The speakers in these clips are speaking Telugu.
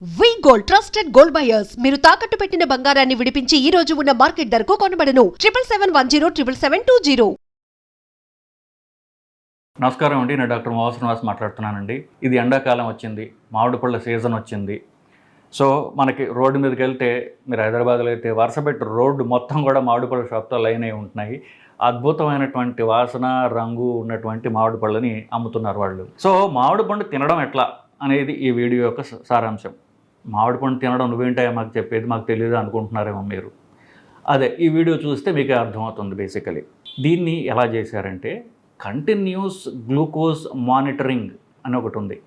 వి గోల్డ్ ట్రస్టెడ్ గోల్డ్ బయర్స్ మీరు తాకట్టు పెట్టిన బంగారాన్ని విడిపించి ఈ రోజు ఉన్న మార్కెట్ ధరకు కొనబడను 7771077220. నమస్కారం అండి, నేను డాక్టర్ మోహన్ శ్రీనివాస్ మాట్లాడుతున్నానండి. ఇది ఎండాకాలం వచ్చింది, మామిడి పళ్ళ సీజన్ వచ్చింది. సో మనకి రోడ్డు మీదకి వెళ్తే, మీరు హైదరాబాద్లో అయితే వరుసపెట్టి రోడ్డు మొత్తం కూడా మామిడి పళ్ళ షాప్తో లైన్ అయి ఉంటున్నాయి. అద్భుతమైనటువంటి వాసన, రంగు ఉన్నటువంటి మామిడి పళ్ళని అమ్ముతున్నారు వాళ్ళు. సో మామిడి పండు తినడం ఎట్లా అనేది ఈ వీడియో యొక్క సారాంశం. మామిడి పండు తినడం నువ్వేంటాయో మాకు చెప్పేది, మాకు తెలియదు అనుకుంటున్నారేమో మీరు. అదే ఈ వీడియో చూస్తే మీకే అర్థమవుతుంది. బేసికలీ దీన్ని ఎలా చేశారంటే, కంటిన్యూస్ గ్లూకోజ్ మానిటరింగ్ అని ఒకటి ఉంది.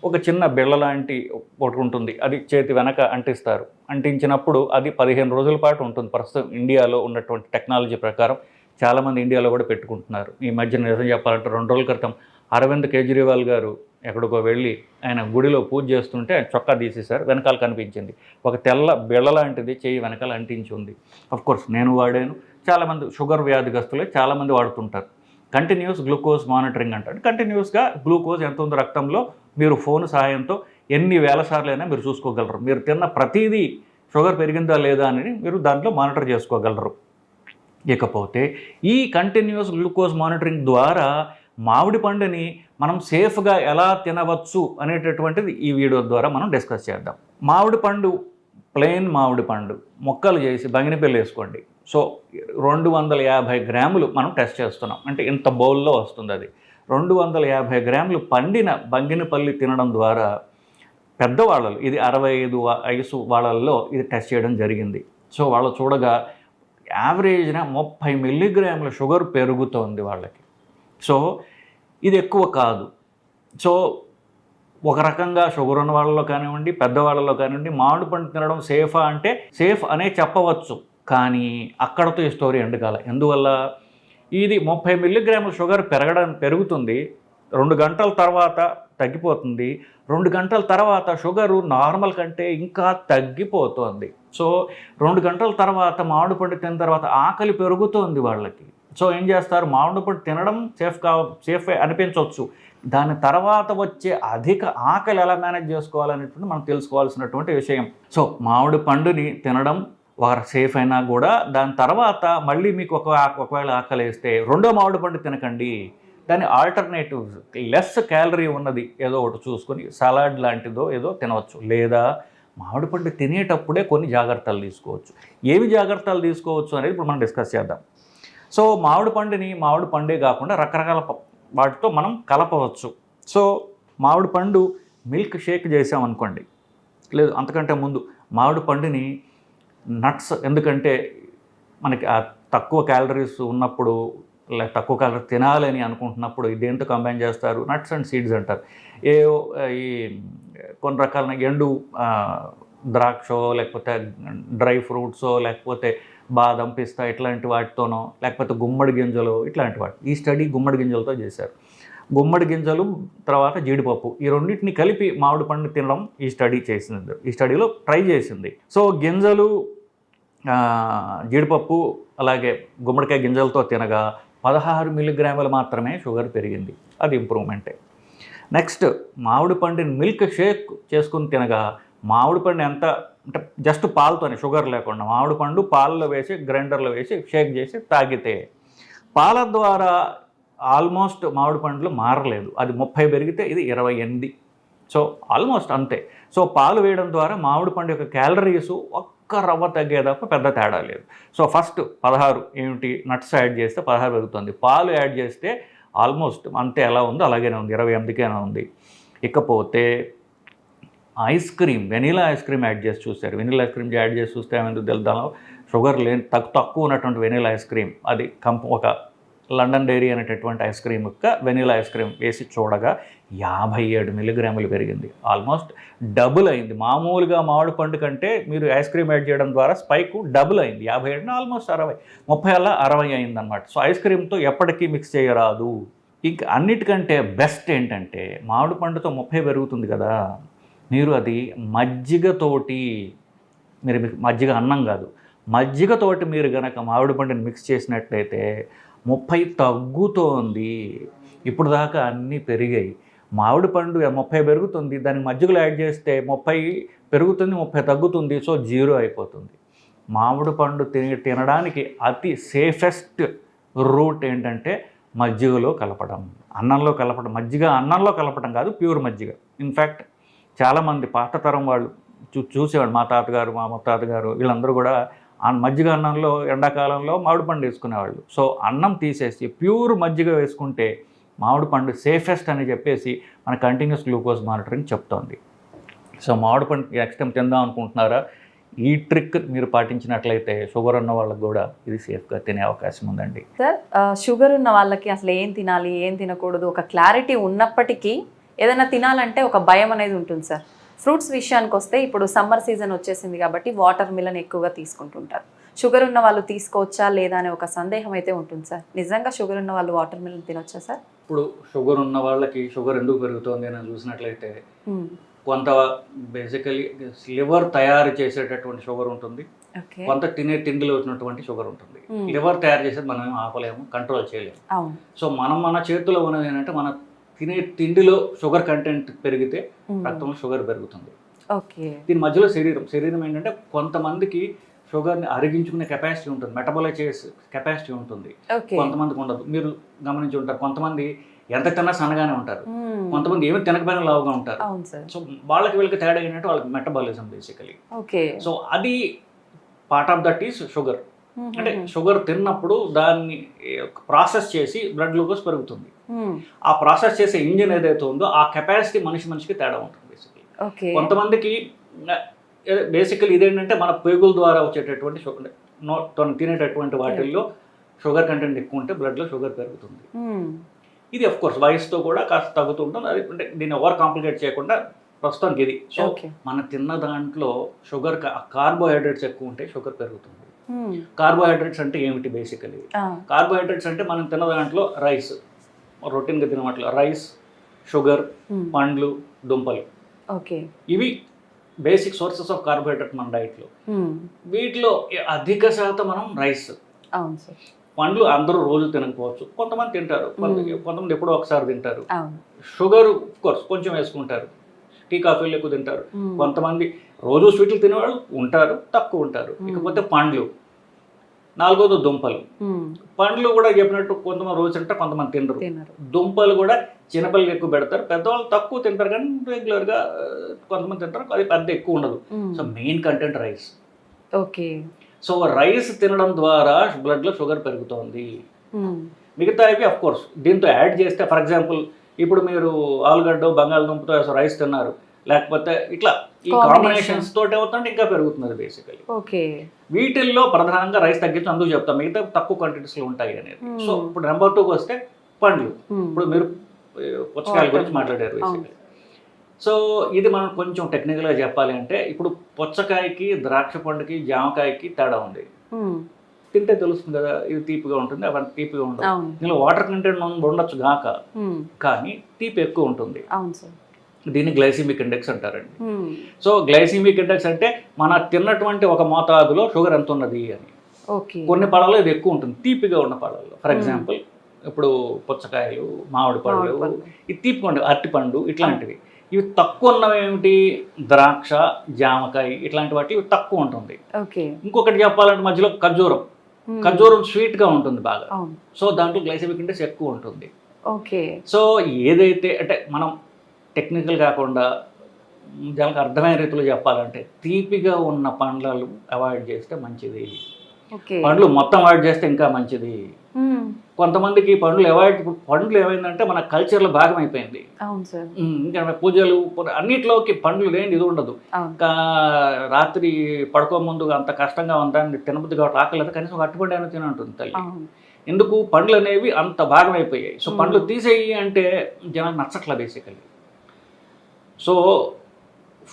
ఒక చిన్న బిళ్ళ లాంటి ఒకటి ఉంటుంది, అది చేతి వెనక అంటిస్తారు. అంటించినప్పుడు అది 15 రోజుల పాటు ఉంటుంది. ప్రస్తుతం ఇండియాలో ఉన్నటువంటి టెక్నాలజీ ప్రకారం చాలామంది ఇండియాలో కూడా పెట్టుకుంటున్నారు. ఈ మధ్య నిజం చెప్పాలంటే 2 రోజుల క్రితం అరవింద్ కేజ్రీవాల్ గారు ఎక్కడికో వెళ్ళి ఆయన గుడిలో పూజ చేస్తుంటే ఆయన చొక్కా తీసేశారు. వెనకాల కనిపించింది ఒక తెల్ల బిళ్ళ లాంటిది చేయి వెనకాల అంటించి ఉంది. అఫ్కోర్స్ నేను వాడాను, చాలామంది షుగర్ వ్యాధిగ్రస్తులే చాలామంది వాడుతుంటారు. కంటిన్యూస్ గ్లూకోజ్ మానిటరింగ్ అంటారు. కంటిన్యూస్గా గ్లూకోజ్ ఎంత ఉందో రక్తంలో మీరు ఫోన్ సహాయంతో ఎన్ని వేల సార్లు అయినా మీరు చూసుకోగలరు. మీరు తిన్న ప్రతిదీ షుగర్ పెరిగిందా లేదా అని మీరు దాంట్లో మానిటర్ చేసుకోగలరు. ఇకపోతే ఈ కంటిన్యూస్ గ్లూకోజ్ మానిటరింగ్ ద్వారా మామిడి పండుని మనం సేఫ్గా ఎలా తినవచ్చు అనేటటువంటిది ఈ వీడియో ద్వారా మనం డిస్కస్ చేద్దాం. మామిడి పండు, ప్లెయిన్ మామిడి పండు ముక్కలు చేసి బంగినపల్లి వేసుకోండి. సో 250 గ్రాములు మనం టెస్ట్ చేస్తున్నాం, అంటే ఇంత బౌల్లో వస్తుంది. అది 250 గ్రాములు పండిన బంగినపల్లి తినడం ద్వారా పెద్దవాళ్ళు, ఇది 65 వయసు వాళ్ళల్లో ఇది టెస్ట్ చేయడం జరిగింది. సో వాళ్ళు చూడగా యావరేజ్న 30 మిల్లీగ్రాముల షుగర్ పెరుగుతోంది వాళ్ళకి. సో ఇది ఎక్కువ కాదు. సో ఒక రకంగా షుగర్ ఉన్న వాళ్ళలో కానివ్వండి, పెద్దవాళ్ళలో కానివ్వండి, మామిడి పండు తినడం సేఫా అంటే సేఫ్ అనే చెప్పవచ్చు. కానీ అక్కడతో ఈ స్టోరీ ఎండ్ కాల. ఎందువల్ల? ఇది 30 మిల్లీగ్రాముల షుగర్ పెరుగుతుంది, 2 గంటల తర్వాత తగ్గిపోతుంది, 2 గంటల తర్వాత షుగరు నార్మల్ కంటే ఇంకా తగ్గిపోతుంది. సో 2 గంటల తర్వాత మామిడి పండు తిన్న తర్వాత ఆకలి పెరుగుతోంది వాళ్ళకి. సో ఏం చేస్తారు? మామిడి పండు తినడం సేఫ్ అనిపించవచ్చు, దాని తర్వాత వచ్చే అధిక ఆకలి ఎలా మేనేజ్ చేసుకోవాలనేటువంటి మనం తెలుసుకోవాల్సినటువంటి విషయం. సో మామిడి పండుని తినడం సేఫ్ అయినా కూడా దాని తర్వాత మళ్ళీ మీకు ఒకవేళ ఆకలి వేస్తే రెండో మామిడి పండు తినకండి. దాని ఆల్టర్నేటివ్ లెస్ క్యాలరీ ఉన్నది ఏదో ఒకటి చూసుకొని సలాడ్ లాంటిదో ఏదో తినవచ్చు. లేదా మామిడి పండు తినేటప్పుడే కొన్ని జాగ్రత్తలు తీసుకోవచ్చు. ఏవి జాగ్రత్తలు తీసుకోవచ్చు అనేది ఇప్పుడు మనం డిస్కస్ చేద్దాం. సో మామిడి పండుని మామిడి పండే కాకుండా రకరకాల వాటితో మనం కలపవచ్చు. సో మామిడి పండు మిల్క్ షేక్ చేసామనుకోండి, లేదు అంతకంటే ముందు మామిడి పండుని నట్స్, ఎందుకంటే మనకి తక్కువ క్యాలరీస్ ఉన్నప్పుడు, తక్కువ క్యాలరీ తినాలని అనుకుంటున్నప్పుడు దేంతో కంబైన్ చేస్తారు? నట్స్ అండ్ సీడ్స్ అంటారు. ఈ కొన్ని రకాల ఎండు ద్రాక్షో, లేకపోతే డ్రై ఫ్రూట్సో, లేకపోతే బాదం, పిస్తా ఇట్లాంటి వాటితోనో, లేకపోతే గుమ్మడి గింజలు ఇట్లాంటి వాటి. ఈ స్టడీ గుమ్మడి గింజలతో చేశారు. గుమ్మడి గింజలు తర్వాత జీడిపప్పు, ఈ రెండింటిని కలిపి మామిడి పండు తినడం ఈ స్టడీ చేసింది, ఈ స్టడీలో ట్రై చేసింది. సో గింజలు, జీడిపప్పు అలాగే గుమ్మడికాయ గింజలతో తినగా 16 మిల్లీగ్రాములు మాత్రమే షుగర్ పెరిగింది. అది ఇంప్రూవ్మెంటే. నెక్స్ట్ మామిడి పండుని మిల్క్ షేక్ చేసుకుని తినగా మామిడి పండు ఎంత అంటే జస్ట్ పాలతోనే, షుగర్ లేకుండా మామిడి పండు పాలలో వేసి గ్రైండర్లో వేసి షేక్ చేసి తాగితే పాల ద్వారా ఆల్మోస్ట్ మామిడి పండులో మారలేదు. అది 30 పెరిగితే ఇది 28. సో ఆల్మోస్ట్ అంతే. సో పాలు వేయడం ద్వారా మామిడి పండు యొక్క క్యాలరీస్ ఒక్క రవ్వ తగ్గేదాకా పెద్ద తేడా లేదు. సో ఫస్ట్ 16 ఏమిటి, నట్స్ యాడ్ చేస్తే 16 పెరుగుతుంది, పాలు యాడ్ చేస్తే ఆల్మోస్ట్ అంతే ఎలా ఉందో అలాగే ఉంది, 28కేనా ఉంది. ఇకపోతే ice cream, vanilla ice cream add చేసి చూస్తారు. వెనీలా ఐస్ క్రీమ్ యాడ్ చేసి చూస్తే ఏమైందో తెలుద్దాం. షుగర్ లేని తక్కువ ఉన్నటువంటి వెనీలా ఐస్ క్రీమ్, అది ఒక లండన్ డైరీ అనేటటువంటి ఐస్ క్రీమ్ యొక్క వెనీలా ఐస్ క్రీమ్ వేసి చూడగా 57 మిల్లీగ్రాములు పెరిగింది. ఆల్మోస్ట్ డబుల్ అయింది. మామూలుగా మామిడి పండు కంటే మీరు ఐస్ క్రీమ్ యాడ్ చేయడం ద్వారా స్పైక్ డబుల్ అయింది. 57 ఆల్మోస్ట్ 60, 30 అలా 60 అయిందన్నమాట. సో ఐస్ క్రీమ్తో ఎప్పటికీ మిక్స్ చేయరాదు. ఇంకా అన్నిటికంటే బెస్ట్ ఏంటంటే, మామిడి పండుతో 30 పెరుగుతుంది కదా, మీరు అది మజ్జిగతోటి, మీరు మజ్జిగ అన్నం కాదు, మజ్జిగతోటి మీరు కనుక మామిడి పండుని మిక్స్ చేసినట్లయితే 30 తగ్గుతోంది. ఇప్పుడు దాకా అన్నీ పెరిగాయి, మామిడి పండు 30 పెరుగుతుంది, దానికి మజ్జిగలో యాడ్ చేస్తే 30 పెరుగుతుంది, 30 తగ్గుతుంది, సో 0 అయిపోతుంది. మామిడి పండు తినడానికి అతి సేఫెస్ట్ రూట్ ఏంటంటే మజ్జిగలో కలపడం, అన్నంలో కలపడం. మజ్జిగ అన్నంలో కలపడం కాదు, ప్యూర్ మజ్జిగ. ఇన్ఫ్యాక్ట్ చాలామంది పాత తరం వాళ్ళు చూసేవాడు, మా తాతగారు, మా ముత్తాతగారు వీళ్ళందరూ కూడా మజ్జిగ అన్నంలో ఎండాకాలంలో మామిడి పండు వేసుకునేవాళ్ళు. సో అన్నం తీసేసి ప్యూర్ మజ్జిగ వేసుకుంటే మామిడి పండు సేఫెస్ట్ అని చెప్పేసి మన కంటిన్యూస్ గ్లూకోజ్ మానిటరింగ్ చెప్తోంది. సో మామిడి పండు నెక్స్ట్ టైం తిందాం అనుకుంటున్నారా, ఈ ట్రిక్ మీరు పాటించినట్లయితే షుగర్ ఉన్న వాళ్ళకి కూడా ఇది సేఫ్గా తినే అవకాశం ఉందండి. సార్, షుగర్ ఉన్న వాళ్ళకి అసలు ఏం తినాలి, ఏం తినకూడదు ఒక క్లారిటీ ఉన్నప్పటికీ ఏదైనా తినాలంటే ఒక భయం అనేది ఉంటుంది సార్. ఫ్రూట్స్ విషయానికి వస్తే ఇప్పుడు సమ్మర్ సీజన్ వచ్చేసింది కాబట్టి వాటర్ మిలన్ ఎక్కువగా తీసుకుంటుంటారు. షుగర్ ఉన్న వాళ్ళు తీసుకోవచ్చా లేదా అనే ఒక సందేహం అయితే ఉంటుంది సార్. నిజంగా షుగర్ ఉన్న వాళ్ళు వాటర్ మిలన్ తినొచ్చా సార్? ఇప్పుడు షుగర్ ఉన్న వాళ్ళకి షుగర్ ఎందుకు పెరుగుతుంది అని చూసినట్లయితే కొంత బేసికలీ లివర్ తయారు చేసేటటువంటి షుగర్ ఉంటుంది, కొంత తినే తిండిలో వచ్చినటువంటి షుగర్ ఉంటుంది. లివర్ తయారు చేసేది మనం ఏం ఆపలేము, కంట్రోల్ చేయలేము. సో మన చేతిలో ఉన్నది ఏంటంటే మన తినే తిండిలో షుగర్ కంటెంట్ పెరిగితే రక్తంలో షుగర్ పెరుగుతుంది. దీని మధ్యలో శరీరం ఏంటంటే కొంతమందికి షుగర్ని అరిగించుకునే కెపాసిటీ ఉంటుంది, మెటబాలైజ్ చేసే కెపాసిటీ ఉంటుంది, కొంతమందికి ఉండదు. మీరు గమనించి ఉంటారు, కొంతమంది ఎంత తిన్నా సన్నగానే ఉంటారు, కొంతమంది ఏమి తినకపోయినా లావుగా ఉంటారు. సో వీళ్ళకి తేడా ఏంటంటే వాళ్ళకి మెటబాలిజం బేసికలీ. సో అది part of that is sugar. అంటే షుగర్ తిన్నప్పుడు దాన్ని ప్రాసెస్ చేసి బ్లడ్ గ్లూకోజ్ పెరుగుతుంది. ఆ ప్రాసెస్ చేసే ఇంజిన్ ఏదైతే ఉందో ఆ కెపాసిటీ మనిషికి తేడా ఉంటుంది బేసికలీ. కొంతమందికి బేసికలీ ఇదేంటంటే మన పేగుల ద్వారా వచ్చేటటువంటి షుగర్ తినేటటువంటి వాటిల్లో షుగర్ కంటెంట్ ఎక్కువ ఉంటే బ్లడ్లో షుగర్ పెరుగుతుంది. ఇది అఫ్ కోర్స్ వయసుతో కూడా కాస్త తగ్గుతుంటుంది. అది అంటే దీన్ని ఓవర్ కాంప్లికేట్ చేయకుండా ప్రస్తుతానికి ఇది. సో మన తిన్న దాంట్లో షుగర్ కార్బోహైడ్రేట్స్ ఎక్కువ ఉంటే షుగర్ పెరుగుతుంది. కార్బోహైడ్రేట్స్ అంటే ఏమిటి బేసికలీ? కార్బోహైడ్రేట్స్ అంటే మనం తిన్న దాంట్లో రైస్, రొటీన్గా తినట్లు రైస్, షుగర్, పండ్లు, దుంపలు, ఇవి బేసిక్ సోర్సెస్ ఆఫ్ కార్బోహైడ్రేట్ మన డైట్లో. వీటిలో అధిక శాతం మనం రైస్. పండ్లు అందరూ రోజు తినకపోవచ్చు, కొంతమంది తింటారు, కొంతమంది ఎప్పుడో ఒకసారి తింటారు. షుగర్ కోర్స్ కొంచెం వేసుకుంటారు, టీ కాఫీలు ఎక్కువ తింటారు. కొంతమంది రోజు స్వీట్లు తినేవాళ్ళు ఉంటారు, తక్కువ ఉంటారు. ఇకపోతే పండ్లు, నాలుగోది దుంపలు. పండ్లు కూడా చెప్పినట్టు కొంతమంది రోజు తింటారు, కొంతమంది తినరు. దుంపలు కూడా చిన్నపిల్లలు ఎక్కువ పెడతారు, పెద్దవాళ్ళు తక్కువ తింటారు, కానీ రెగ్యులర్గా కొంతమంది తింటారు, అది పెద్ద ఎక్కువ ఉండదు. So main content rice. So rice తినడం ద్వారా బ్లడ్లో షుగర్ పెరుగుతోంది. మిగతా ఇవి అఫ్ కోర్స్ దీంతో యాడ్ చేస్తే, ఫర్ ఎగ్జాంపుల్ ఇప్పుడు మీరు ఆలుగడ్డ, బంగాళదుంపతో రైస్ తిన్నారు, లేకపోతే ఇట్లా ఈ కాంబినేషన్స్ తోటి ఏమవుతుందంటే ఇంకా పెరుగుతుంది బేసికలీ. వీటిల్లో ప్రధానంగా రైస్ తగ్గించి అందుకు చెప్తాం, మిగతా తక్కువ క్వాంటిటీస్లో ఉంటాయి అనేది. సో ఇప్పుడు నెంబర్ 2కి వస్తే పండ్లు. ఇప్పుడు మీరు పుచ్చకాయల గురించి మాట్లాడారు బేసికలీ. సో ఇది మనం కొంచెం టెక్నికల్గా చెప్పాలి అంటే, ఇప్పుడు పుచ్చకాయకి, ద్రాక్ష పండుకి, జామకాయకి తేడా ఉంది. తింటే తెలుస్తుంది కదా, ఇది తీపిగా ఉంటుంది, అవన్నీ తీపిగా ఉండదు. దీనిలో వాటర్ కంటెంట్ ఉండొచ్చు గాక, కానీ తీపి ఎక్కువ ఉంటుంది. దీన్ని గ్లైసిమిక్ ఇండెక్స్ అంటారండి. సో గ్లైసిమిక్ ఇండెక్స్ అంటే మన తిన్నటువంటి ఒక మోతాదులో షుగర్ ఎంత ఉన్నది అని. కొన్ని పళ్ళలో ఇది ఎక్కువ ఉంటుంది, తీపిగా ఉన్న పళ్ళల్లో. ఫర్ ఎగ్జాంపుల్ ఇప్పుడు పుచ్చకాయలు, మామిడి పళ్ళు, ఇది తీపిగా ఉండే అరటిపండు, ఇట్లాంటివి. ఇవి తక్కువ ఉన్నవి ఏమిటి? ద్రాక్ష, జామకాయ, ఇట్లాంటి వాటి ఇవి తక్కువ ఉంటుంది. ఇంకొకటి చెప్పాలంటే మధ్యలో ఖర్జూరం స్వీట్గా ఉంటుంది బాగా. సో దాంట్లో గ్లైసెమిక్ ఇండెక్స్ ఎక్కువ ఉంటుంది. సో ఏదైతే అంటే మనం టెక్నికల్ కాకుండా జనాలకు అర్థమైన రీతిలో చెప్పాలంటే, తీపిగా ఉన్న పండ్లు అవాయిడ్ చేస్తే మంచిది, పండ్లు మొత్తం అవాయిడ్ చేస్తే ఇంకా మంచిది. కొంతమందికి పండ్లు ఏమైందంటే మన కల్చర్లో భాగం అయిపోయింది. ఇంకా పూజలు అన్నిట్లోకి పండ్లు లేని ఇది ఉండదు. ఇంకా రాత్రి పడుకో ముందు అంత కష్టంగా ఉందని తినబుద్ధి కాబట్టి ఆకలేదు, కనీసం అట్టుపండు అయినా తినంటుంది తల్లి. ఎందుకు? పండ్లు అనేవి అంత భాగం అయిపోయాయి. సో పండ్లు తీసేయి అంటే జనాలు నచ్చట్లా basically. So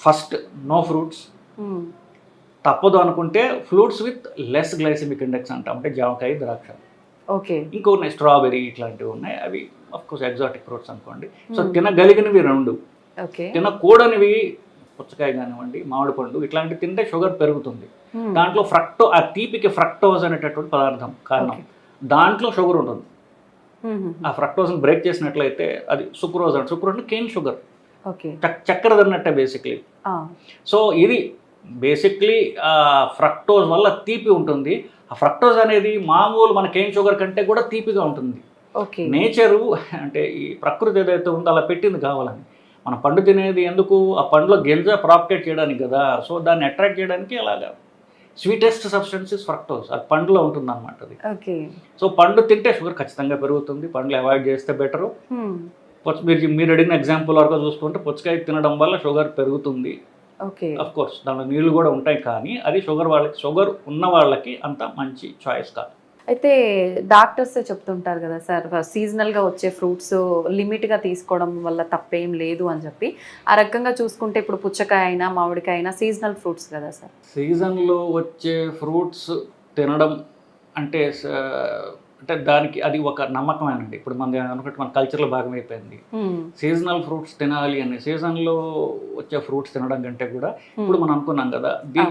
first no fruits, తప్పదు అనుకుంటే fruits with less glycemic index అంటాం, అంటే జామకాయ, ద్రాక్ష. ఇంకో ఉన్నాయి స్ట్రాబెర్రీ, ఇట్లాంటివి ఉన్నాయి, అవి అఫ్కోర్స్ ఎగ్జాటిక్ ఫ్రూట్స్ అనుకోండి. సో తినగలిగినవి 2, తినకూడనివి పుచ్చకాయ కానివ్వండి, మామిడి పండు, ఇట్లాంటివి తింటే షుగర్ పెరుగుతుంది. దాంట్లో ఆ తీపికి ఫ్రక్టోజ్ అనేటటువంటి పదార్థం కారణం, దాంట్లో షుగర్ ఉంటుంది. ఆ ఫ్రక్టోజ్ని బ్రేక్ చేసినట్లయితే అది సుక్రోజ్ అంటే సుక్రోజ్ అంటే కేన్ షుగర్, ఓకే. చక్కెర తిన్నట్టే బేసిక్లీ. సో ఇది బేసిక్లీ ఫ్రక్టోజ్ వల్ల తీపి ఉంటుంది. ఆ ఫ్రక్టోజ్ అనేది మామూలు మన కేన్ షుగర్ కంటే కూడా తీపిగా ఉంటుంది. ఓకే. నేచరు అంటే ఈ ప్రకృతి ఏదైతే ఉందో అలా పెట్టింది కావాలని. మనం పండు తినేది ఎందుకు, ఆ పండులో గింజ ప్రాపగేట్ చేయడానికి కదా. సో దాన్ని అట్రాక్ట్ చేయడానికి అలాగా స్వీటెస్ట్ సబ్స్టెన్స్ ఇస్ ఫ్రక్టోజ్, అది పండులో ఉంటుంది అనమాట అది. ఓకే. సో పండు తింటే షుగర్ ఖచ్చితంగా పెరుగుతుంది, పండ్లు అవాయిడ్ చేస్తే బెటరు. మీరు అడిగిన ఎగ్జాంపుల్ వరకు చూసుకుంటే పుచ్చకాయ తినడం వల్ల షుగర్ పెరుగుతుంది. ఓకే. అఫ్ కోర్స్ దానిలో నీళ్లు కూడా ఉంటాయి, కానీ అది షుగర్ ఉన్న వాళ్ళకి అంత మంచి చాయిస్ కాదు. అయితే డాక్టర్స్ చెప్తుంటారు కదా సార్, సీజనల్గా వచ్చే ఫ్రూట్స్ లిమిట్గా తీసుకోవడం వల్ల తప్పేం లేదు అని చెప్పి. ఆ రకంగా చూసుకుంటే ఇప్పుడు పుచ్చకాయ అయినా మామిడికాయ అయినా సీజనల్ ఫ్రూట్స్ కదా సార్. సీజన్లో వచ్చే ఫ్రూట్స్ తినడం అంటే అంటే దానికి అది ఒక నమ్మకమేనండి. ఇప్పుడు మన అనుకుంటే మన కల్చర్లో భాగమైపోయింది సీజనల్ ఫ్రూట్స్ తినాలి అని. సీజన్లో వచ్చే ఫ్రూట్స్ తినడం కంటే కూడా ఇప్పుడు మనం అనుకున్నాం కదా,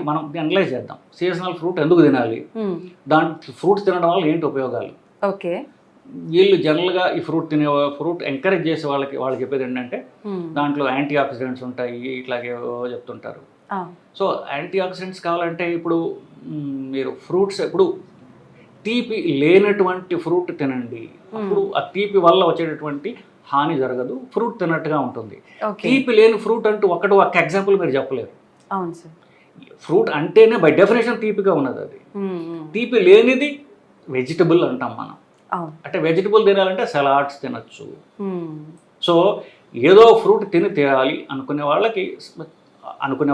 మనం అనలైజ్ చేద్దాం. సీజనల్ ఫ్రూట్ ఎందుకు తినాలి, దాంట్లో ఫ్రూట్స్ తినడం వల్ల ఏంటి ఉపయోగాలు. ఓకే. వీళ్ళు జనరల్గా ఈ ఫ్రూట్ ఎంకరేజ్ చేసే వాళ్ళు చెప్పేది ఏంటంటే దాంట్లో యాంటీ ఆక్సిడెంట్స్ ఉంటాయి, ఇట్లాగే చెప్తుంటారు. సో యాంటీ ఆక్సిడెంట్స్ కావాలంటే ఇప్పుడు మీరు ఫ్రూట్స్ ఎప్పుడు తీపి లేనటువంటి ఫ్రూట్ తినండి, అప్పుడు ఆ తీపి వల్ల వచ్చేటటువంటి హాని జరగదు, ఫ్రూట్ తిన్నట్టుగా ఉంటుంది. తీపి లేని ఫ్రూట్ అంటూ ఒక ఎగ్జాంపుల్ మీరు చెప్పలేరు. అవును సార్. ఫ్రూట్ అంటేనే బై డెఫినేషన్ తీపిగా ఉన్నది. అది తీపి లేనిది వెజిటబుల్ అంటాం మనం. అంటే వెజిటబుల్ తినాలంటే సలాడ్స్ తినచ్చు. సో ఏదో ఫ్రూట్ తినాలి అనుకునే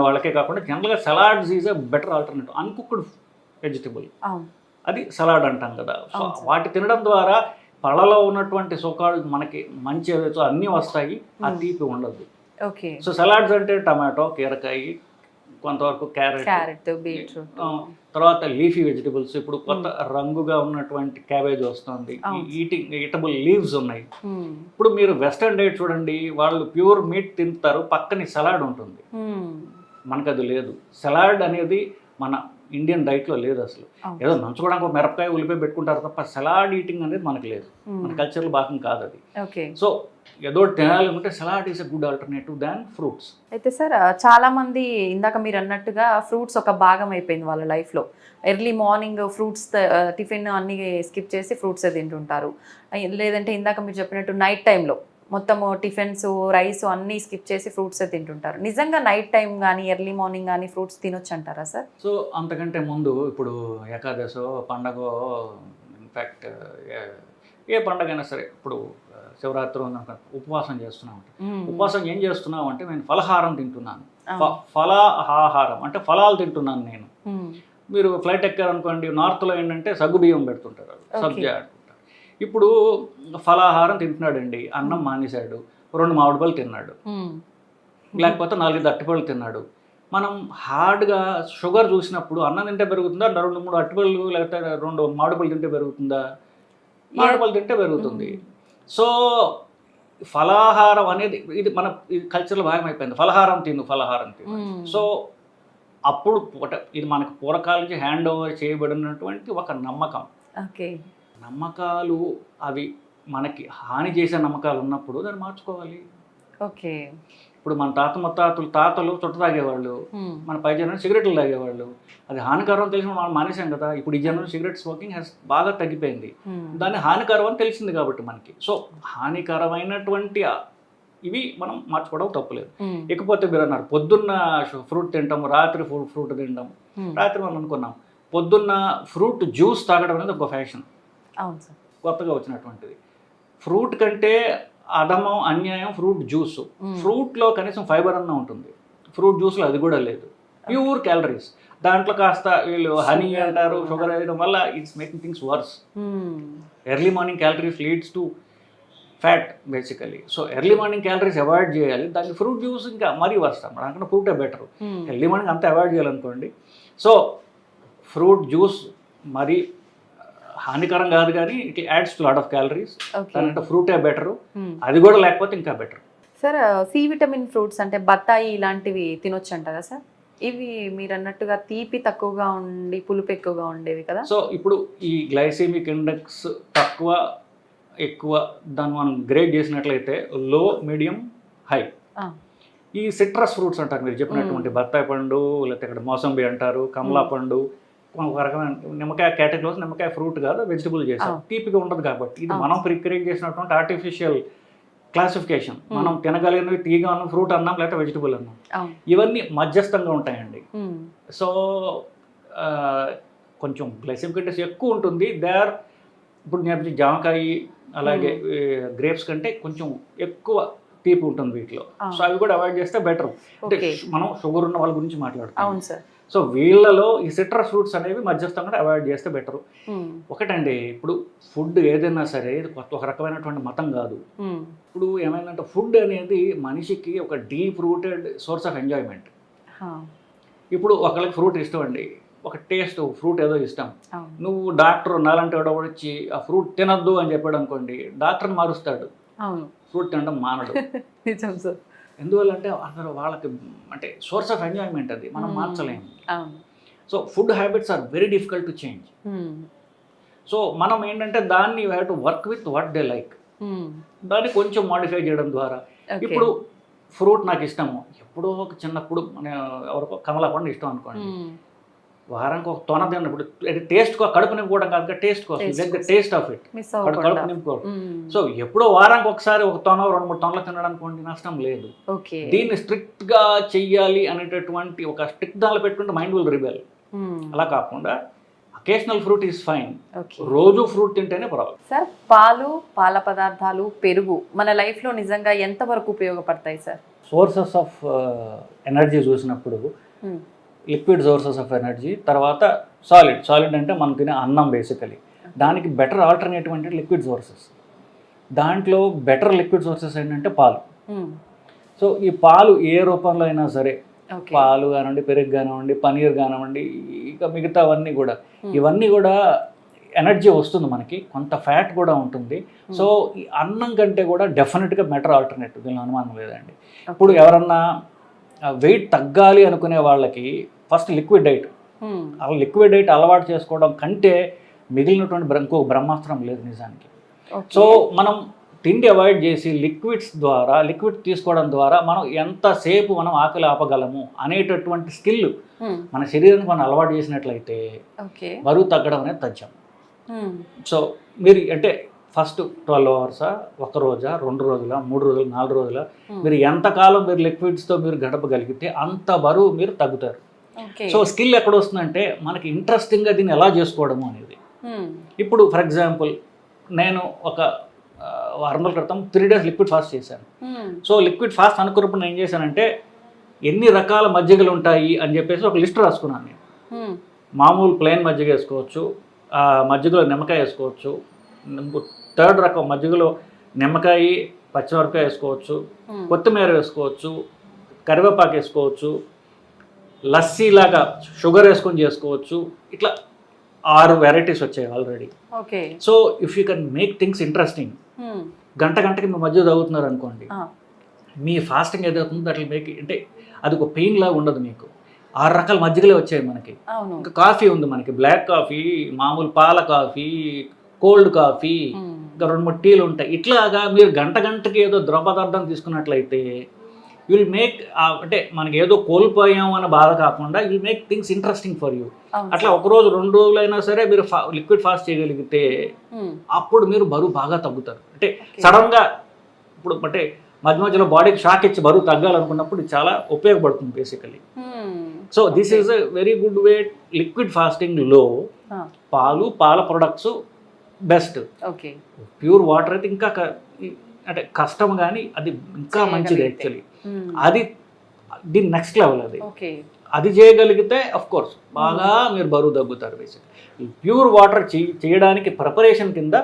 వాళ్ళకే కాకుండా జనరల్గా salads is a better alternative. Uncooked vegetable అది సలాడ్ అంటాం కదా. సో వాటి తినడం ద్వారా పళ్ళలో ఉన్నటువంటి సోకాలు మనకి మంచి ఏదైతే అన్నీ వస్తాయి, ఆ తీపి ఉండదు. ఓకే. సో సలాడ్స్ అంటే టమాటో, కీరకాయ, కొంతవరకు క్యారెట్, బీట్రూట్, తర్వాత లీఫీ వెజిటబుల్స్. ఇప్పుడు కొత్త రంగుగా ఉన్నటువంటి క్యాబేజ్ వస్తుంది, ఈటబుల్ లీవ్స్ ఉన్నాయి. ఇప్పుడు మీరు వెస్టర్న్ డైట్ చూడండి, వాళ్ళు ప్యూర్ మీట్ తింటారు, పక్కన సలాడ్ ఉంటుంది. మనకు అది లేదు. సలాడ్ అనేది మన ఇండియన్ డైట్లో లేదు అసలు. ఏదో నంచుకోవడానికి ఒక మిరపకాయ ఉల్లిపాయ పెట్టుకుంటారు తప్ప సలాడ్ ఈటింగ్ అనేది మనకు లేదు, మన కల్చర్లో భాగం కాదు అది. సో ఏదో తినాలి అనుకుంటే salad is a good alternative than fruits. అయితే సార్ చాలా మంది ఇందాక మీరు అన్నట్టుగా ఫ్రూట్స్ ఒక భాగం అయిపోయింది వాళ్ళ లైఫ్లో. ఎర్లీ మార్నింగ్ ఫ్రూట్స్ టిఫిన్ అన్ని స్కిప్ చేసి ఫ్రూట్స్ తింటుంటారు. లేదంటే ఇందాక మీరు చెప్పినట్టు నైట్ టైంలో మొత్తము టిఫిన్స్ రైస్ అన్నీ స్కిప్ చేసి ఫ్రూట్స్ తింటుంటారు. నిజంగా నైట్ టైం కానీ ఎర్లీ మార్నింగ్ కానీ ఫ్రూట్స్ తినొచ్చు అంటారా సార్? సో అంతకంటే ముందు ఇప్పుడు ఏకాదశో పండగ, ఇన్ఫ్యాక్ట్ ఏ పండగ అయినా సరే, ఇప్పుడు శివరాత్రి ఉపవాసం చేస్తున్నాం. ఉపవాసం ఏం చేస్తున్నాం అంటే నేను ఫలహారం తింటున్నాను. ఫలాహారం అంటే ఫలాలు తింటున్నాను నేను. మీరు ఫ్లైట్ ఎక్కారనుకోండి, నార్త్లో ఏంటంటే సగ్గు బియ్యం పెడుతుంటారు, సబ్జా. ఇప్పుడు ఫలాహారం తింటున్నాడండి, అన్నం మానేశాడు, 2 మామిడి పళ్ళు తిన్నాడు, లేకపోతే 4 అరటిపళ్ళు తిన్నాడు. మనం హార్డ్గా షుగర్ చూసినప్పుడు అన్నం తింటే పెరుగుతుందా, 2-3 అరటిపళ్ళు లేకపోతే 2 మామిడి పళ్ళు తింటే పెరుగుతుందా? మామిడి పళ్ళు తింటే పెరుగుతుంది. సో ఫలాహారం అనేది ఇది మన కల్చర్లో భాగం అయిపోయింది. ఫలహారం తిను. సో అప్పుడు ఇది మనకు పూర్వకాలం నుంచి హ్యాండ్ ఓవర్ చేయబడినటువంటి ఒక నమ్మకం. ఓకే. నమ్మకాలు అవి మనకి హాని చేసే నమ్మకాలు ఉన్నప్పుడు దాన్ని మార్చుకోవాలి. ఓకే. ఇప్పుడు మన తాతలు చుట్ట తాగేవాళ్ళు, మన పై జనం సిగరెట్లు తాగేవాళ్ళు. అది హానికరం తెలిసిన వాళ్ళు మానేశాం కదా. ఇప్పుడు ఈ జనం సిగరెట్ స్మోకింగ్ బాగా తగ్గిపోయింది, దాన్ని హానికరం అని తెలిసింది కాబట్టి మనకి. సో హానికరమైనటువంటి ఇవి మనం మార్చుకోవడం తప్పులేదు. ఇకపోతే మీరు అన్నారు పొద్దున్న ఫ్రూట్ తింటాము, రాత్రి ఫ్రూట్ తింటాము. రాత్రి మనం అనుకున్నాం పొద్దున్న ఫ్రూట్ జ్యూస్ తాగడం అనేది ఒక ఫ్యాషన్. అవును సార్. కొత్తగా వచ్చినటువంటిది. ఫ్రూట్ కంటే అధమం అన్యాయం ఫ్రూట్ జ్యూస్. ఫ్రూట్లో కనీసం ఫైబర్ అన్న ఉంటుంది, ఫ్రూట్ జ్యూస్లో అది కూడా లేదు. Pure calories. దాంట్లో కాస్త వీళ్ళు హనీ అంటారు, షుగర్ వేయడం వల్ల it's making things worse. Early morning calories leads to fat basically. So early morning calories avoid చేయాలి. దానికి ఫ్రూట్ జ్యూస్ ఇంకా మరీ వర్స్ట్ అన్నమాట. అందుకని ఫ్రూటే బెటర్. ఎర్లీ మార్నింగ్ అంతా అవాయిడ్ చేయాలనుకోండి. సో ఫ్రూట్ జ్యూస్ మరీ హానికరం కాదు, కానీ it adds to lot of calories. దాంట్లో ఫ్రూటే బెటర్, అది కూడా లేకపోతే ఇంకా better. Sir C vitamin fruits అంటే బత్తాయి ఇలాంటివి తినొచ్చు అంటారా సార్? ఇవి మీరు అన్నట్టుగా తీపి తక్కువగా ఉండి పులుపు ఎక్కువగా ఉండేవి కదా. సో ఇప్పుడు ఈ గ్లైసెమిక్ ఇండెక్స్ తక్కువ ఎక్కువ దాన్ని మనం గ్రేడ్ చేసినట్లయితే లో, మీడియం, హై. ఈ సిట్రస్ ఫ్రూట్స్ అంటారు మీరు చెప్పినటువంటి బత్తాయి పండు, లేకపోతే ఇక్కడ మోసంబి అంటారు, కమలా పండు, ఒక రకమైన నిమ్మకాయ కేటగిరీలో నిమ్మకాయ ఫ్రూట్ కాదు, వెజిటబుల్ చేసాం, తీపిగా ఉండదు కాబట్టి. ఇది మనం క్రియేట్ చేసినటువంటి ఆర్టిఫిషియల్ క్లాసిఫికేషన్. మనం తినగలిగినవి తీగ అన్నం, ఫ్రూట్ అన్నాం, లేకపోతే వెజిటబుల్ అన్నాం, ఇవన్నీ మధ్యస్థంగా ఉంటాయండి. సో కొంచెం గ్లైసెమిక్ ఇండెక్స్ ఎక్కువ ఉంటుంది. ఇప్పుడు నేను జామకాయ అలాగే గ్రేప్స్ కంటే కొంచెం ఎక్కువ తీపి ఉంటుంది వీటిలో. సో అవి కూడా అవాయిడ్ చేస్తే బెటర్. అంటే మనం షుగర్ ఉన్న వాళ్ళ గురించి మాట్లాడుతాం. సో వీళ్ళలో ఈ సిట్రస్ ఫ్రూట్స్ అనేవి మధ్యస్థంగా అవాయిడ్ చేస్తే బెటర్. ఒకటండి, ఇప్పుడు ఫుడ్ ఏదైనా సరే ఒక రకమైనటువంటి మతం కాదు. ఇప్పుడు ఏమైందంటే ఫుడ్ అనేది మనిషికి ఒక deep rooted source of enjoyment. ఇప్పుడు ఒకళ్ళకి ఫ్రూట్ ఇష్టం అండి, ఒక టేస్ట్ ఫ్రూట్ ఏదో ఇష్టం. నువ్వు డాక్టర్ నాలంటే వచ్చి ఆ ఫ్రూట్ తినద్దు అని చెప్పాడు అనుకోండి, డాక్టర్ని మారుస్తాడు, ఫ్రూట్ తినడం మానడు. ఎందువల్ల అంటే అసలు వాళ్ళకి అంటే సోర్స్ ఆఫ్ ఎంజాయ్మెంట్ అది మనం మార్చలేము. So food habits are very difficult to change. So మనం ఏంటంటే దాన్ని you have to work with what they like. దాన్ని కొంచెం మాడిఫై చేయడం ద్వారా, ఇప్పుడు ఫ్రూట్ నాకు ఇష్టము, ఎప్పుడో ఒక చిన్నప్పుడు ఎవరికో కమలా పండు ఇష్టం అనుకోండి, వారానికి ఒక తొన తిన్నప్పుడు టేస్ట్ కడుపు నింపుకోవడం కాదు, టేస్ట్ కోసం, టేస్ట్ ఆఫ్ ఇట్, కడుపు నింపుకోవడం. సో ఎప్పుడో వారానికి ఒకసారి ఒక తొన 2-3 తొనలు తినడానికి నష్టం లేదు. దీన్ని స్ట్రిక్ట్ గా చెయ్యాలి అనేటటువంటి ఒక స్ట్రిక్ట్ దానిలో పెట్టుకుంటే మైండ్ విల్ రిబెల్. అలా కాకుండా అకేషనల్ ఫ్రూట్ ఈస్ ఫైన్, రోజు ఫ్రూట్ తింటేనే పర్వాలేదు. సార్, పాలు, పాల పదార్థాలు, పెరుగు మన లైఫ్ లో నిజంగా ఎంత వరకు ఉపయోగపడతాయి సార్? సోర్సెస్ ఆఫ్ ఎనర్జీ చూసినప్పుడు లిక్విడ్ సోర్సెస్ ఆఫ్ ఎనర్జీ, తర్వాత సాలిడ్ అంటే మనం తినే అన్నం బేసికలీ. దానికి బెటర్ ఆల్టర్నేటివ్ అంటే లిక్విడ్ సోర్సెస్. దాంట్లో బెటర్ లిక్విడ్ సోర్సెస్ ఏంటంటే పాలు. సో ఈ పాలు ఏ రూపంలో అయినా సరే, పాలు కానివ్వండి, పెరుగు కానివ్వండి, పనీర్ కానివ్వండి, ఇక మిగతావన్నీ కూడా, ఇవన్నీ కూడా ఎనర్జీ వస్తుంది మనకి, కొంత ఫ్యాట్ కూడా ఉంటుంది. సో ఈ అన్నం కంటే కూడా డెఫినెట్గా బెటర్ ఆల్టర్నేటివ్, దీనిలో అనుమానం లేదండి. ఇప్పుడు ఎవరన్నా వెయిట్ తగ్గాలి అనుకునే వాళ్ళకి ఫస్ట్ లిక్విడ్ డైట్, అలా లిక్విడ్ డైట్ అలవాటు చేసుకోవడం కంటే మిగిలినటువంటి ఇంకొక బ్రహ్మాస్త్రం లేదు నిజానికి. సో మనం తిండి అవాయిడ్ చేసి లిక్విడ్ తీసుకోవడం ద్వారా మనం ఎంతసేపు మనం ఆకలి ఆపగలము అనేటటువంటి స్కిల్ మన శరీరానికి మనం అలవాటు చేసినట్లయితే బరువు తగ్గడం అనేది తథ్యం. సో మీరు అంటే ఫస్ట్ 12 అవర్సా, 1 రోజా, 2 రోజుల, 3 రోజులు, 4 రోజుల, మీరు ఎంతకాలం మీరు లిక్విడ్స్తో మీరు గడపగలిగితే అంత బరువు మీరు తగ్గుతారు. సో స్కిల్ ఎక్కడ వస్తుందంటే మనకి ఇంట్రెస్టింగ్గా దీన్ని ఎలా చేసుకోవడము అనేది. ఇప్పుడు ఫర్ ఎగ్జాంపుల్ నేను ఒక 6 రోజుల క్రితం 3 days లిక్విడ్ ఫాస్ట్ చేశాను. సో లిక్విడ్ ఫాస్ట్ అనుకున్నప్పుడు నేను ఏం చేశానంటే ఎన్ని రకాల మజ్జిగలు ఉంటాయి అని చెప్పేసి ఒక లిస్ట్ రాసుకున్నాను నేను. మామూలు ప్లెయిన్ మజ్జిగ వేసుకోవచ్చు, మజ్జిగలో నిమ్మకాయ వేసుకోవచ్చు, 3rd రకం మజ్జిగలో నిమ్మకాయ, పచ్చిమిరపకాయ వేసుకోవచ్చు, కొత్తిమీర వేసుకోవచ్చు, కరివేపాకు వేసుకోవచ్చు, లస్సీ లాగా షుగర్ వేసుకొని చేసుకోవచ్చు. ఇట్లా 6 వెరైటీస్ వచ్చాయి already. So if you can make things interesting, గంటకి మీ మధ్య తాగుతున్నారు అనుకోండి, మీ ఫాస్టింగ్ ఏదవుతుందో అట్లా మేక్ అంటే అది ఒక పెయిన్ లాగా ఉండదు. మీకు 6 రకాల మజ్జిగలే వచ్చాయి మనకి. ఇంకా కాఫీ ఉంది మనకి, బ్లాక్ కాఫీ, మామూలు పాల కాఫీ, కోల్డ్ కాఫీ, ఇంకా 2-3 టీలు ఉంటాయి. ఇట్లాగా మీరు గంటకి ఏదో ద్రవ పదార్థం తీసుకున్నట్లయితే విల్ మేక్ అంటే మనకి ఏదో కోల్పోయాం అనే బాధ కాకుండా will make things interesting for you. అట్లా 1 రోజు 2 రోజులైనా సరే మీరు లిక్విడ్ ఫాస్ట్ చేయగలిగితే అప్పుడు మీరు బరువు బాగా తగ్గుతారు. అంటే సడన్గా ఇప్పుడు అంటే మధ్యలో బాడీకి షాక్ ఇచ్చి బరువు తగ్గాలనుకున్నప్పుడు ఇది చాలా ఉపయోగపడుతుంది basically. So this is a very good way. Liquid ఫాస్టింగ్లో పాలు, పాల ప్రొడక్ట్స్ బెస్ట్. ప్యూర్ వాటర్ అయితే ఇంకా అంటే కష్టం, కానీ అది ఇంకా మంచిది యాక్చువల్లీ. అది దీని నెక్స్ట్ లెవెల్. అది చేయగలిగితే అఫ్ కోర్స్ బాగా మీరు బరువు తగ్గుతారు. బేసిక్ ప్యూర్ వాటర్ చేయడానికి ప్రిపరేషన్ కింద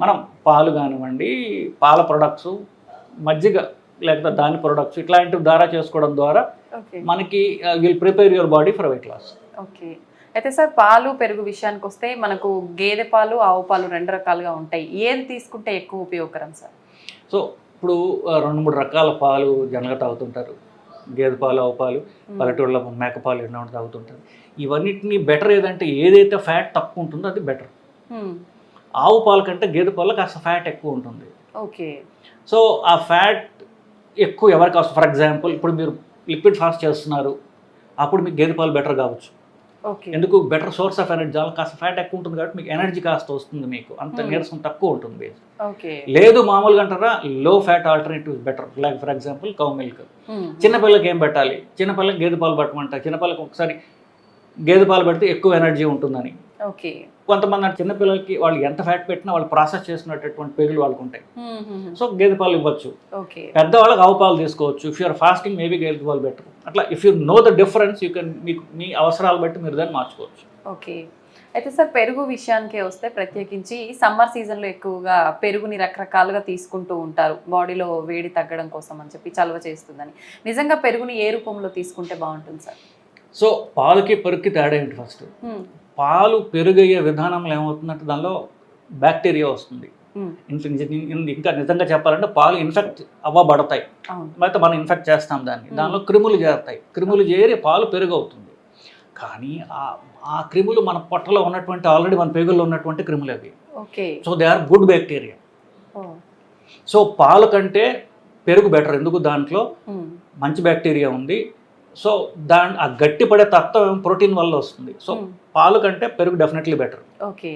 మనం పాలు కానివ్వండి, పాల ప్రొడక్ట్స్, మజ్జిగ లేకపోతే దాని ప్రొడక్ట్స్ ఇట్లాంటివి ద్వారా చేసుకోవడం ద్వారా మనకి will prepare your body for weight loss. అయితే సార్, పాలు పెరుగు విషయానికి వస్తే మనకు గేదె పాలు, ఆవు పాలు 2 రకాలుగా ఉంటాయి. ఏది తీసుకుంటే ఎక్కువ ఉపయోగకరం సార్? సో ఇప్పుడు 2-3 రకాల పాలు జనరల్గా తాగుతుంటారు. గేదె పాలు, ఆవు పాలు, పల్లెటూళ్ళలో మేకపాలు ఎన్నో తాగుతుంటారు. ఇవన్నిటిని బెటర్ ఏదంటే ఏదైతే ఫ్యాట్ తక్కువ ఉంటుందో అది బెటర్. ఆవు పాల కంటే గేదె పాలలో కాస్త ఫ్యాట్ ఎక్కువ ఉంటుంది. ఓకే. సో ఆ ఫ్యాట్ ఎక్కువ ఎవరికి అవసరం, ఫర్ ఎగ్జాంపుల్ ఇప్పుడు మీరు లిక్విడ్ ఫాస్ట్ చేస్తున్నారు, అప్పుడు మీకు గేదె పాలు బెటర్ కావచ్చు. ఓకే. ఎందుకు, బెటర్ సోర్స్ ఆఫ్ ఎనర్జీ, కాస్త ఫ్యాట్ ఎక్కువ ఉంటుంది కాబట్టి మీకు ఎనర్జీ కాస్త వస్తుంది, మీకు అంత నీరసం తక్కువ ఉంటుంది. ఓకే. లేదు మామూలుగా అంటారా, లో fat alternative better. Like for example cow milk. చిన్నపిల్లలకి ఏం పెట్టాలి, చిన్నపిల్లలకి గేదె పాలు పెట్టమంటారు. చిన్నపిల్లలకి ఒకసారి గేదె పాలు పెడితే ఎక్కువ ఎనర్జీ ఉంటుందని. ఓకే. కొంతమంది చిన్నపిల్లలకి వాళ్ళు ఎంత ఫ్యాట్ పెట్టినా వాళ్ళు ప్రాసెస్ చేసుకునేటటువంటి పెరుగులు వాళ్ళకు ఉంటాయి, సో గేదె పాలు ఇవ్వచ్చు. ఓకే. పెద్దవాళ్ళకి ఆవు పాలు తీసుకోవచ్చు. ఇఫ్ యూఆర్ ఫాస్టింగ్ మేబీ గేదె పాలు బెటర్. అట్లా if you know the difference you can, మీకు మీ అవసరాలు బట్టి మీరు దాన్ని మార్చుకోవచ్చు. ఓకే. అయితే సార్ పెరుగు విషయానికే వస్తే, ప్రత్యేకించి సమ్మర్ సీజన్లో ఎక్కువగా పెరుగుని రకరకాలుగా తీసుకుంటూ ఉంటారు, బాడీలో వేడి తగ్గడం కోసం అని చెప్పి, చలవ చేస్తుందని. నిజంగా పెరుగుని ఏ రూపంలో తీసుకుంటే బాగుంటుంది సార్? సో పాలకి పెరుగుకి తేడా ఏంటి? ఫస్ట్ పాలు పెరుగయ్యే విధానంలో ఏమవుతుందంటే దానిలో బ్యాక్టీరియా వస్తుంది. ఇంకా నిజంగా చెప్పాలంటే పాలు ఇన్ఫెక్ట్ అవ్వబడతాయి, అయితే మనం ఇన్ఫెక్ట్ చేస్తాం దాన్ని. దానిలో క్రిములు చేరుతాయి, క్రిములు చేరి పాలు పెరుగు అవుతుంది. కానీ ఆ క్రిములు మన పొట్టలో ఉన్నటువంటి, ఆల్రెడీ మన పెరుగులో ఉన్నటువంటి క్రిములు అవి. So they are good bacteria. So పాలు కంటే పెరుగు బెటర్. ఎందుకు, దాంట్లో మంచి బ్యాక్టీరియా ఉంది. సో ఆ గట్టి పడే తత్వం ప్రోటీన్ వల్ల వస్తుంది. సో పాలు కంటే పెరుగు డెఫినెట్లీ బెటర్. ఓకే.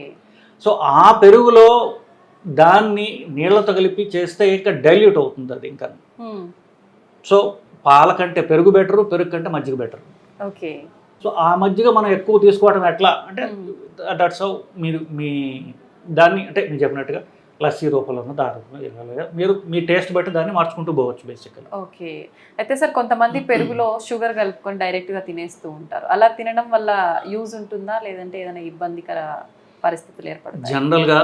సో ఆ పెరుగులో దాన్ని నీళ్ళతో కలిపి చేస్తే ఇంకా డైల్యూట్ అవుతుంది అది ఇంకా. సో పాల కంటే పెరుగు బెటరు, పెరుగు కంటే మజ్జిగ బెటర్. ఓకే. సో ఆ మజ్జిగ మనం ఎక్కువ తీసుకోవడం ఎట్లా అంటే, దట్స్ హౌ మీరు మీ దాన్ని, అంటే నేను చెప్పినట్టుగా లస్సీ రూపంలో మీరు మీ టేస్ట్ బట్టి దాన్ని మార్చుకుంటూ పోవచ్చు బేసిక్గా. ఓకే. అయితే సార్ కొంతమంది పెరుగులో షుగర్ కలుపుకొని డైరెక్ట్గా తినేస్తూ ఉంటారు. అలా తినడం వల్ల యూజ్ ఉంటుందా, లేదంటే ఏదైనా ఇబ్బందికర పరిస్థితులు ఏర్పడతాయి? జనరల్గా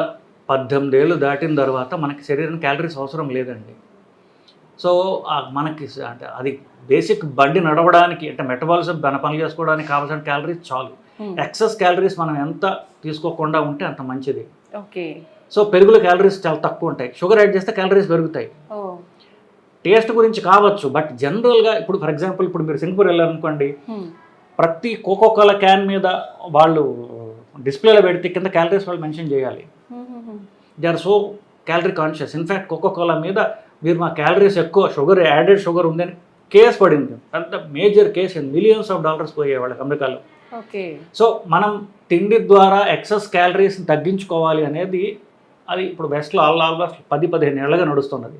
18 ఏళ్ళు దాటిన తర్వాత మనకి శరీరం క్యాలరీస్ అవసరం లేదండి. సో మనకి అంటే అది బేసిక్ బండి నడవడానికి, అంటే మెటబాలిజం పనులు చేసుకోవడానికి కావాల్సిన క్యాలరీస్ చాలు. ఎక్సెస్ క్యాలరీస్ మనం ఎంత తీసుకోకుండా ఉంటే అంత మంచిది. ఓకే. సో పెరుగులో క్యాలరీస్ చాలా తక్కువ ఉంటాయి, షుగర్ యాడ్ చేస్తే క్యాలరీస్ పెరుగుతాయి. టేస్ట్ గురించి కావచ్చు, బట్ జనరల్గా ఇప్పుడు ఫర్ ఎగ్జాంపుల్ ఇప్పుడు మీరు సింగపూర్ వెళ్ళారనుకోండి, ప్రతి కోకోకోలా క్యాన్ మీద వాళ్ళు డిస్ప్లేలో పెడితే కింద క్యాలరీస్ వాళ్ళు మెన్షన్ చేయాలి. They are so calorie conscious. In fact Coca Cola మీద మీరు మా క్యాలరీస్ ఎక్కువ, షుగర్ యాడెడ్ షుగర్ ఉందని కేసు పడింది, అంత మేజర్ కేసు, $మిలియన్స్ పోయాయి వాళ్ళకి అమెరికాలో. సో మనం తిండి ద్వారా ఎక్సెస్ క్యాలరీస్ని తగ్గించుకోవాలి అనేది, అది ఇప్పుడు వెస్ట్లో ఆల్మోస్ట్ 10-15 ఏళ్ళగా నడుస్తున్నది.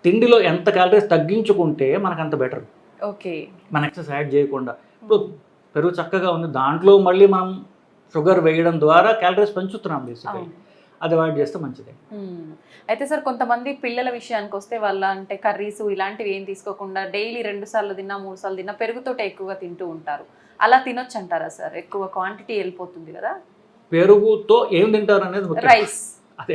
తిండిలో ఎంత క్యాలరీస్ తగ్గించుకుంటే మనకు అంత బెటర్. ఓకే. మన ఎక్సెస్ యాడ్ చేయకుండా. ఇప్పుడు పెరుగు చక్కగా ఉంది, దాంట్లో మళ్ళీ మనం షుగర్ వేయడం ద్వారా క్యాలరీస్ పెంచుతున్నాం బేసిక్గా, అది అవాయిడ్ చేస్తే మంచిదే. అయితే సార్ కొంతమంది పిల్లల విషయానికి వస్తే, వాళ్ళ అంటే కర్రీస్ ఇలాంటివి ఏం తీసుకోకుండా డైలీ 2 సార్లు తిన్నా 3 సార్లు తిన్నా పెరుగుతోటే ఎక్కువగా తింటూ ఉంటారు. అలా తినొచ్చు అంటారా సార్? ఎక్కువ క్వాంటిటీ వెళ్ళిపోతుంది కదా. పెరుగుతో ఏం తింటారు అనేది రైస్. అదే.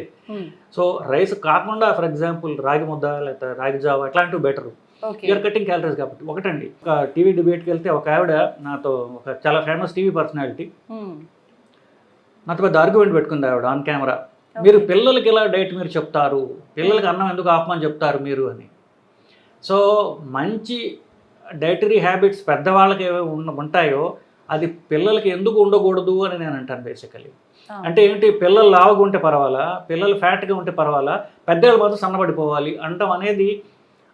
సో రైస్ కాకుండా ఫర్ ఎగ్జాంపుల్ రాగి ముద్ద లేదా రాగి జావ ఇట్లాంటివి బెటర్. యూఆర్ కటింగ్ క్యాలరీస్ కాబట్టి. ఒకటండి, ఒక టీవీ డిబేట్కి వెళ్తే ఒక ఆవిడ నాతో, ఒక చాలా ఫేమస్ టీవీ పర్సనాలిటీ, నాతో పెద్ద ఆర్గ్యుమెంట్ పెట్టుకుంది ఆవిడ ఆన్ కెమెరా. మీరు పిల్లలకి ఇలా డైట్ మీరు చెప్తారు, పిల్లలకి అన్నం ఎందుకు ఆపమని చెప్తారు మీరు అని. సో మంచి డైటరీ హ్యాబిట్స్ పెద్దవాళ్ళకి ఏవో ఉంటాయో అది పిల్లలకి ఎందుకు ఉండకూడదు అని నేను అంటాను బేసికలీ. అంటే ఏంటి, పిల్లలు లావుగా ఉంటే పర్వాలా, పిల్లలు ఫ్యాట్గా ఉంటే పర్వాలా, పెద్దవాళ్ళు మాత్రం సన్నబడిపోవాలి అంటాం అనేది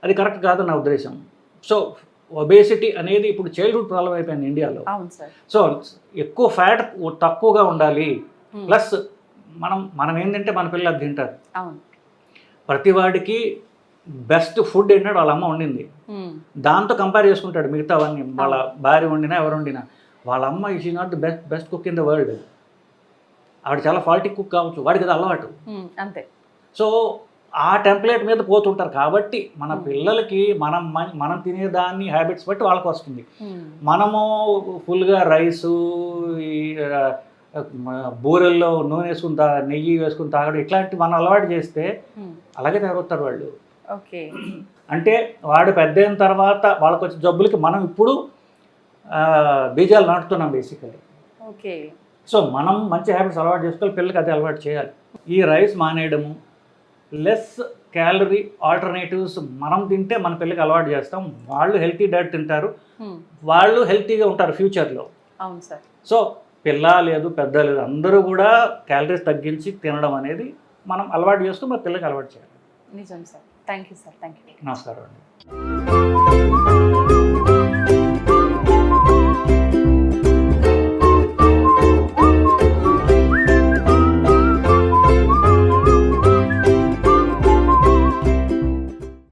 అది కరెక్ట్ కాదని నా ఉద్దేశం. సో ఒబేసిటీ అనేది ఇప్పుడు చైల్డ్హుడ్ ప్రాబ్లం అయిపోయింది ఇండియాలో. సో ఎక్కువ ఫ్యాట్ తక్కువగా ఉండాలి, ప్లస్ మనం ఏంటంటే మన పిల్లలు అది తింటారు. ప్రతి వాడికి బెస్ట్ ఫుడ్ ఏంటంటే వాళ్ళ అమ్మ వండింది, దాంతో కంపేర్ చేసుకుంటాడు మిగతావన్నీ. వాళ్ళ భార్య వండినా ఎవరు వండినా వాళ్ళ అమ్మ is not the best cook in the world. ఆవిడ చాలా ఫాల్టీ కుక్ కావచ్చు, వాడికి అది అలవాటు అంతే. సో ఆ టెంప్లెట్ మీద పోతుంటారు కాబట్టి మన పిల్లలకి మనం తినేదాన్ని హ్యాబిట్స్ బట్టి వాళ్ళకి వస్తుంది. మనము ఫుల్గా రైసు, బూరెల్లో నూనె వేసుకుని నెయ్యి వేసుకుని తాగడం ఇట్లాంటివి మనం అలవాటు చేస్తే అలాగే తయారవుతారు వాళ్ళు. ఓకే. అంటే వాడు పెద్ద అయిన తర్వాత వాళ్ళకి వచ్చే జబ్బులకి మనం ఇప్పుడు బీజాలు నాటుతున్నాం బేసికలీ. ఓకే. సో మనం మంచి హ్యాబిట్స్ అలవాటు చేసుకోవాలి, పిల్లలకి అదే అలవాటు చేయాలి. ఈ రైస్ మానేయడము, లెస్ క్యాలరీ ఆల్టర్నేటివ్స్ మనం తింటే మన పిల్లలకి అలవాటు చేస్తాం. వాళ్ళు హెల్తీ డైట్ తింటారు, వాళ్ళు హెల్తీగా ఉంటారు ఫ్యూచర్లో. అవును సార్. సో పిల్ల లేదు పెద్ద లేదు అందరూ కూడా క్యాలరీస్ తగ్గించి తినడం అనేది మనం అలవాటు చేస్తూ మా పిల్లకి అలవాటు చేయాలి. నిజం sir. Thank you sir. Thank you. నమస్కారం అండి.